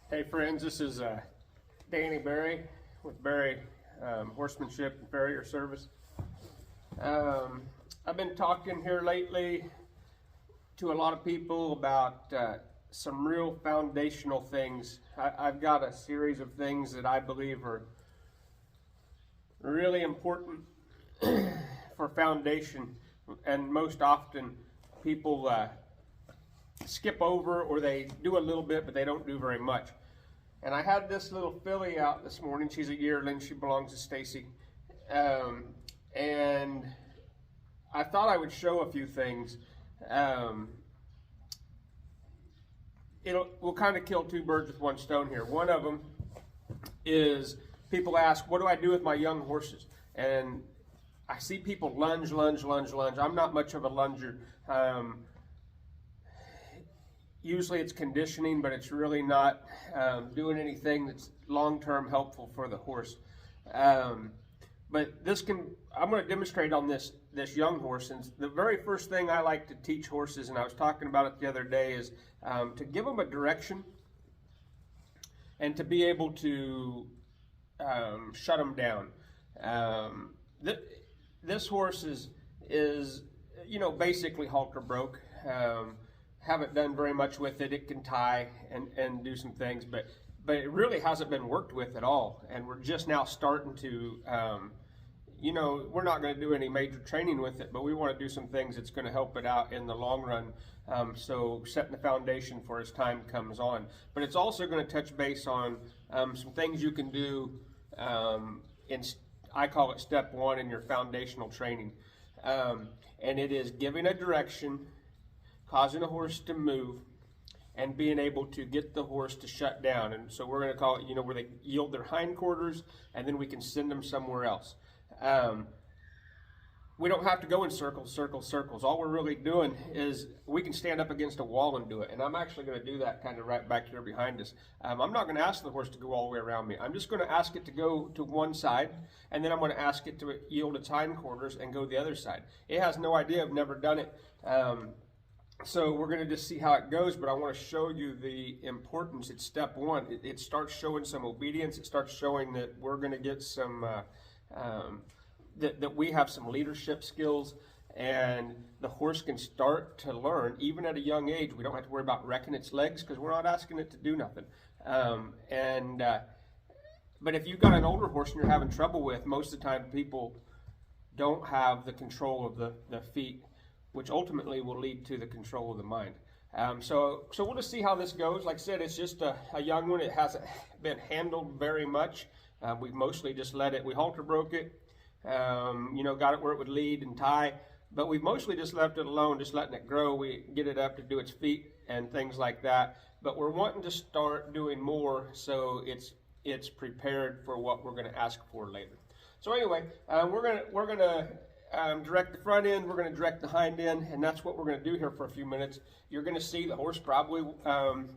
Hey friends, this is Danny Berry with Berry Horsemanship and Farrier Service. I've been talking here lately to a lot of people about some real foundational things. I've got a series of things that I believe are really important for foundation, and most often people skip over, or they do a little bit but they don't do very much. And I had this little filly out this morning. She's a yearling. She belongs to Stacy, and I thought I would show a few things. We'll kind of kill two birds with one stone here. One of them is people ask, what do I do with my young horses? And I see people lunge. I'm not much of a lunger. Usually it's conditioning, but it's really not doing anything that's long-term helpful for the horse. But I'm going to demonstrate on this young horse. And the very first thing I like to teach horses, and I was talking about it the other day, is to give them a direction and to be able to shut them down. This horse is basically halter broke. Haven't done very much with it. It can tie and do some things, but it really hasn't been worked with at all. And we're just now starting to, we're not going to do any major training with it, but we want to do some things that's going to help it out in the long run. So setting the foundation for as time comes on. But it's also going to touch base on some things you can do I call it step one in your foundational training. And it is giving a direction, causing a horse to move, and being able to get the horse to shut down. And so we're going to call it, where they yield their hindquarters, and then we can send them somewhere else. We don't have to go in circles. All we're really doing is we can stand up against a wall and do it. And I'm actually going to do that kind of right back here behind us. I'm not going to ask the horse to go all the way around me. I'm just going to ask it to go to one side, and then I'm going to ask it to yield its hindquarters and go the other side. It has no idea. I've never done it. So we're going to just see how it goes, but I want to show you the importance. It's step one. It starts showing some obedience. It starts showing that we're going to get some, that we have some leadership skills, and the horse can start to learn, even at a young age. We don't have to worry about wrecking its legs because we're not asking it to do nothing. But if you've got an older horse and you're having trouble with, most of the time people don't have the control of the feet, which ultimately will lead to the control of the mind. So we'll just see how this goes. Like I said, it's just a young one. It hasn't been handled very much. We've mostly just we halter broke it, got it where it would lead and tie, but we've mostly just left it alone, just letting it grow. We get it up to do its feet and things like that, but we're wanting to start doing more so it's prepared for what we're going to ask for later. So anyway, we're gonna direct the front end, we're going to direct the hind end, and that's what we're going to do here for a few minutes. You're going to see the horse probably won't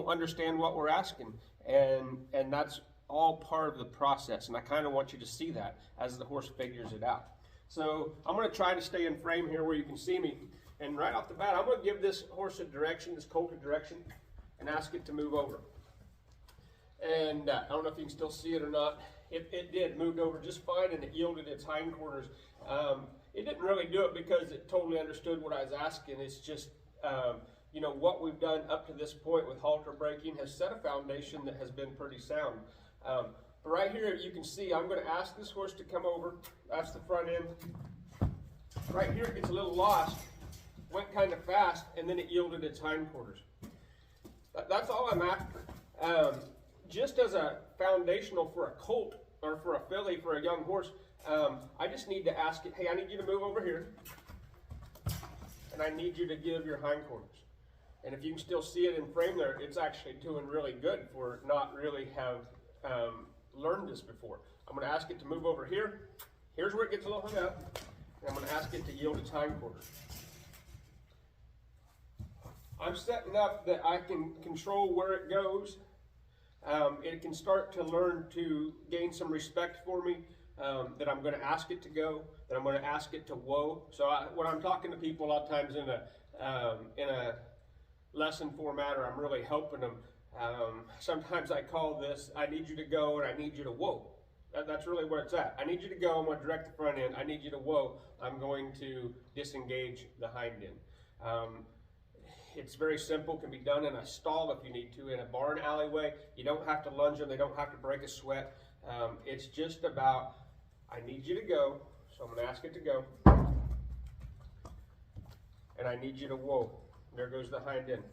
understand what we're asking, and that's all part of the process, and I kind of want you to see that as the horse figures it out. So I'm going to try to stay in frame here where you can see me, and right off the bat I'm going to give this horse a direction, this colt a direction, and ask it to move over. And I don't know if you can still see it or not. It did, moved over just fine, and it yielded its hindquarters. It didn't really do it because it totally understood what I was asking. It's just, what we've done up to this point with halter breaking has set a foundation that has been pretty sound. But right here you can see I'm going to ask this horse to come over. That's the front end. Right here it gets a little lost, went kind of fast, and then it yielded its hindquarters. That's all I'm after. Just as a foundational for a colt or for a filly, for a young horse, I just need to ask it, hey, I need you to move over here, and I need you to give your hindquarters. And if you can still see it in frame there, it's actually doing really good for not really have learned this before. I'm going to ask it to move over here. Here's where it gets a little hung up, and I'm going to ask it to yield its hindquarters. I'm setting up that I can control where it goes. It can start to learn to gain some respect for me, that I'm going to ask it to go, that I'm going to ask it to whoa. So when I'm talking to people a lot of times in a lesson format, or I'm really helping them, Sometimes I call this, I need you to go and I need you to whoa. That's really where it's at. I need you to go, I'm going to direct the front end. I need you to whoa, I'm going to disengage the hind end. It's very simple, can be done in a stall if you need to, in a barn alleyway. You don't have to lunge them, they don't have to break a sweat. It's just about, I need you to go, so I'm going to ask it to go. And I need you to whoa. There goes the hind end.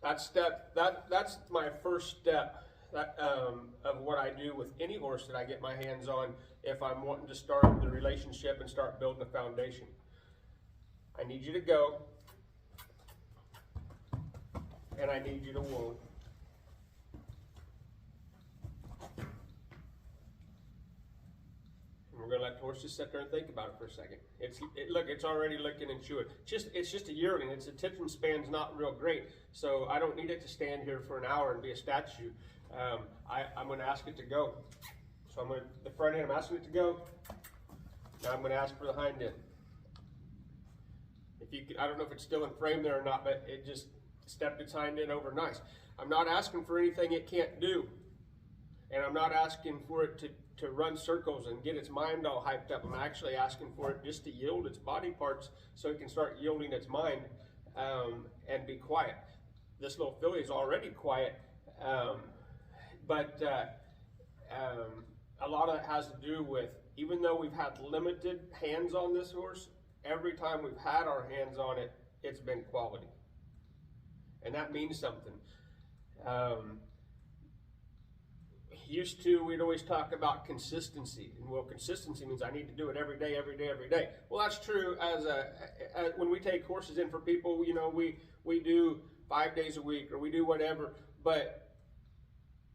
That's my first step of what I do with any horse that I get my hands on if I'm wanting to start the relationship and start building a foundation. I need you to go, and I need you to whoa. We're going to let the horse just sit there and think about it for a second. Look, it's already licking and chewing. It's just a yearling. Its attention span's not real great, so I don't need it to stand here for an hour and be a statue. I'm going to ask it to go. So the front end, I'm asking it to go. Now I'm going to ask for the hind end. I don't know if it's still in frame there or not, but it just stepped its hind end over nice. I'm not asking for anything it can't do, and I'm not asking for it to run circles and get its mind all hyped up. I'm actually asking for it just to yield its body parts so it can start yielding its mind and be quiet. This little filly is already quiet, but a lot of it has to do with, even though we've had limited hands on this horse, every time we've had our hands on it, it's been quality. And that means something. Used to, we'd always talk about consistency. And well, consistency means I need to do it every day, every day, every day. Well, that's true when we take horses in for people, you know, we do 5 days a week or we do whatever. But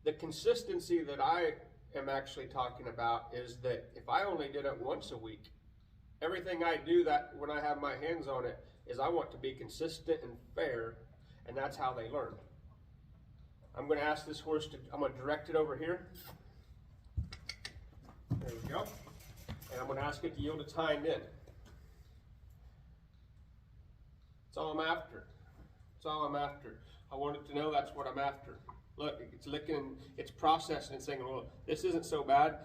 the consistency that I am actually talking about is that if I only did it once a week, everything I do that when I have my hands on it is I want to be consistent and fair, and that's how they learn. I'm going to ask this horse I'm going to direct it over here. There we go. And I'm going to ask it to yield its hind end. That's all I'm after. That's all I'm after. I want it to know that's what I'm after. Look, it's licking, it's processing and saying, well, this isn't so bad.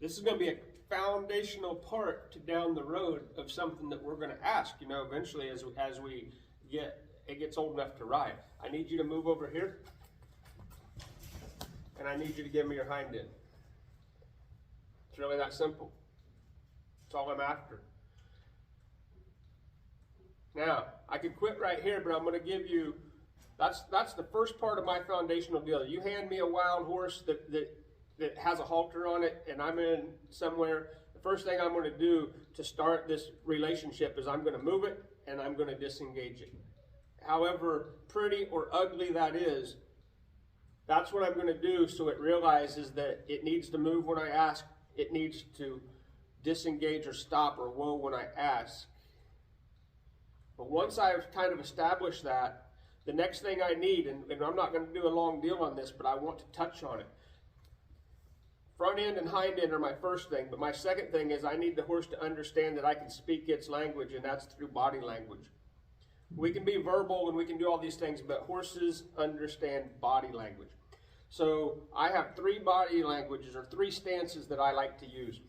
This is going to be a foundational part to down the road of something that we're going to ask, you know, eventually as it gets old enough to ride. I need you to move over here, and I need you to give me your hind end. It's really that simple. That's all I'm after. Now, I could quit right here, but I'm going to give you, that's the first part of my foundational deal. You hand me a wild horse that has a halter on it, and I'm in somewhere, the first thing I'm going to do to start this relationship is I'm going to move it, and I'm going to disengage it. However pretty or ugly that is, that's what I'm going to do so it realizes that it needs to move when I ask, it needs to disengage or stop or whoa when I ask. But once I've kind of established that, the next thing I need, and I'm not going to do a long deal on this, but I want to touch on it. Front end and hind end are my first thing, but my second thing is I need the horse to understand that I can speak its language, and that's through body language. We can be verbal and we can do all these things, but horses understand body language. So I have 3 body languages or 3 stances that I like to use.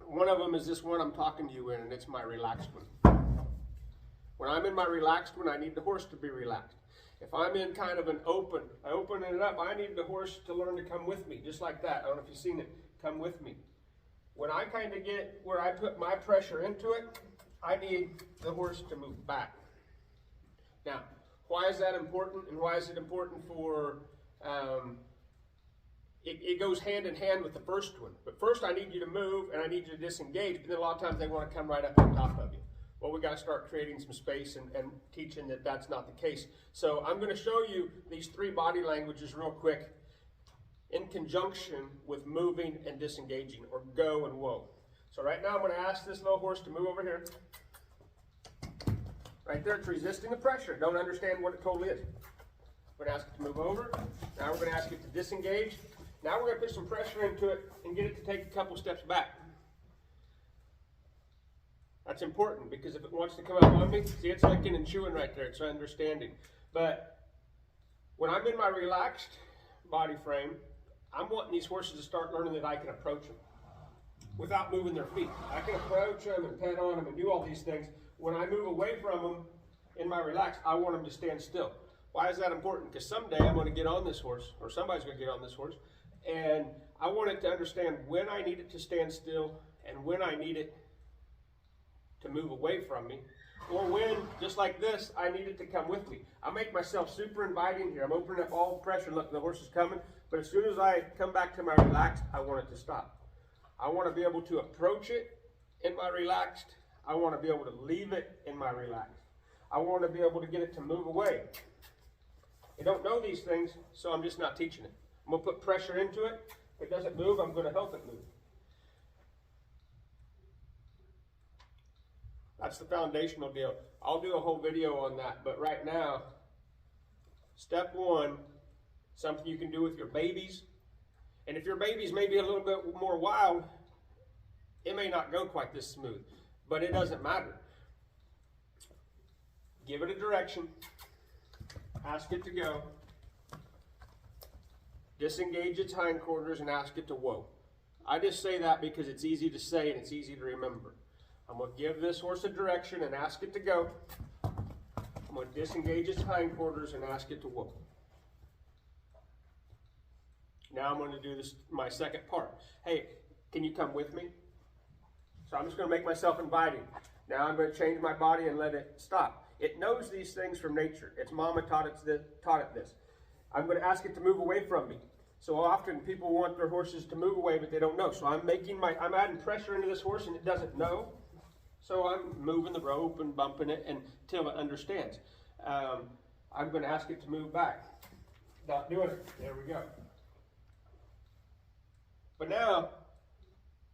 One of them is this one I'm talking to you in, and it's my relaxed one. When I'm in my relaxed one, I need the horse to be relaxed. If I'm in kind of an open, I open it up, I need the horse to learn to come with me, just like that. I don't know if you've seen it, come with me. When I kind of get where I put my pressure into it, I need the horse to move back. Now, why is that important, and why is it important for, it goes hand in hand with the first one. But first I need you to move, and I need you to disengage, but then a lot of times they want to come right up on top of you. Well, we got to start creating some space and teaching that that's not the case. So I'm going to show you these 3 body languages real quick in conjunction with moving and disengaging, or go and whoa. So right now I'm going to ask this little horse to move over here. Right there, it's resisting the pressure. Don't understand what it totally is. We're going to ask it to move over. Now we're going to ask it to disengage. Now we're going to put some pressure into it and get it to take a couple steps back. That's important, because if it wants to come up on me, see, it's licking and chewing right there. It's understanding. But when I'm in my relaxed body frame, I'm wanting these horses to start learning that I can approach them without moving their feet. I can approach them and pet on them and do all these things. When I move away from them in my relaxed, I want them to stand still. Why is that important? Because someday I'm going to get on this horse, or somebody's going to get on this horse, and I want it to understand when I need it to stand still and when I need it to move away from me, or when, just like this, I need it to come with me. I make myself super inviting here. I'm opening up all the pressure. Look, the horse is coming, but as soon as I come back to my relaxed, I want it to stop. I want to be able to approach it in my relaxed. I want to be able to leave it in my relaxed. I want to be able to get it to move away. I don't know these things, so I'm just not teaching it. I'm going to put pressure into it. If it doesn't move, I'm going to help it move. That's the foundational deal. I'll do a whole video on that, but right now, step one, something you can do with your babies. And if your baby's maybe a little bit more wild, it may not go quite this smooth, but it doesn't matter. Give it a direction, ask it to go, disengage its hindquarters and ask it to whoa. I just say that because it's easy to say and it's easy to remember. I'm going to give this horse a direction and ask it to go. I'm going to disengage its hindquarters and ask it to whoa. Now I'm going to do this, my second part. Hey, can you come with me? So I'm just going to make myself inviting. Now I'm going to change my body and let it stop. It knows these things from nature. Its mama taught it this. I'm going to ask it to move away from me. So often people want their horses to move away, but they don't know. So I'm adding pressure into this horse and it doesn't know. So I'm moving the rope and bumping it until it understands. I'm going to ask it to move back. Not doing it. There we go. But now,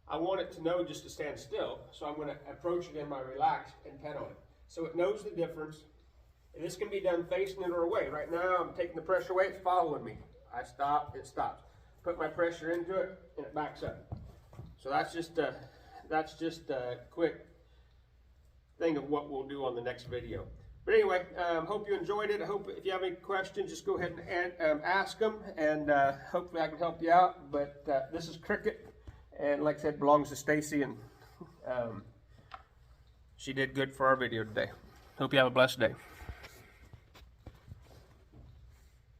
I want it to know just to stand still, so I'm going to approach it in my relaxed and pet on it. So it knows the difference, and this can be done facing it or away. Right now, I'm taking the pressure away, it's following me. I stop, it stops. Put my pressure into it, and it backs up. So that's just a quick thing of what we'll do on the next video. But anyway, hope you enjoyed it. I hope if you have any questions, just go ahead and ask them, and hopefully I can help you out. But this is Cricket, and like I said, belongs to Stacy, and she did good for our video today. Hope you have a blessed day.